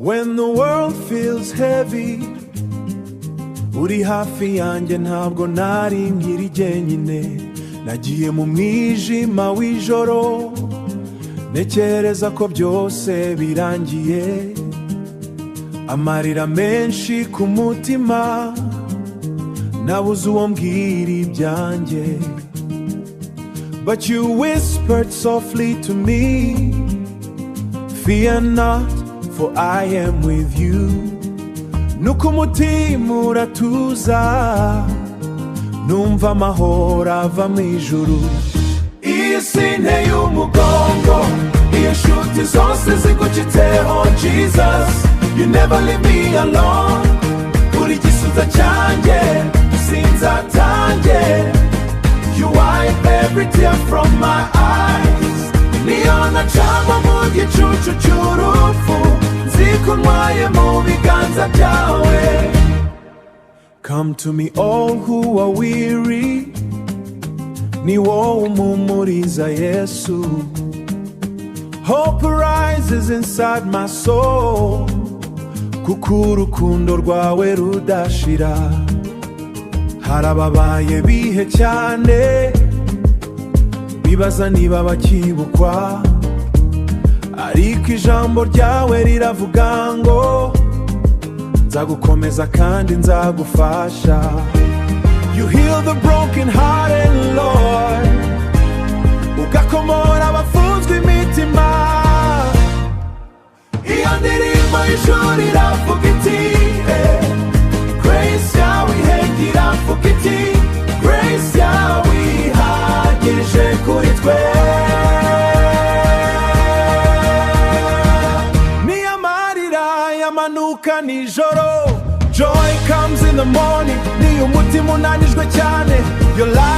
When the world feels heavy, uri hafi yanjye ntabwo nari nkiri jyenyine. Nagiye mu mwijima w'ijoro, ntekereza ko byose birangiye. Amarira menshi ku mutima, nabuze uwo mbwira ibyanjye. But you whispered softly to me, fear not, for I am with you. Nuko umutima uratuza, numva amahoro ava mu ijuru. Iyo sinteye umugongo, iyo nshuti zose zigucitseho, Jesus, you never leave me alone. Uri igisubizo cyanjye, sinzatange. You wipe every tear from my eyes. Niyo nacamo mu gicucu cy'urupfu, nzikuntwaye mu biganza byawe. Come to me all who are weary, ni wowe umpumuriza Yesu. Hope arises inside my soul, kuko urukundo rwawe rudashira. Harababaye bihe cyane, bibaza niba bakibukwa, ariko ijambo ryawe riravuga ngo nzagukomeza kandi nzagufasha. You heal the broken hearted, Lord, ugakomora abafunzwe imitima. Iyo ndirimbo y'ijuru iravuga iti, grace yawe ihengera iravuga iti, grace yawe ihagije kuri twe. Niyo amarira yamanuka nijoro, joy comes in the morning. Niyo umutima unanijwe cyane, your life